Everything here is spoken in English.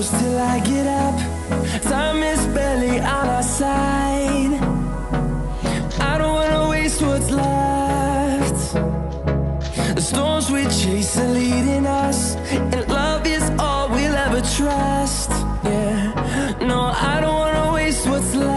close till I get up. Time is barely on our side. I don't wanna waste what's left. The storms we chase are leading us, and love is all we'll ever trust. Yeah, no, I don't wanna waste what's left.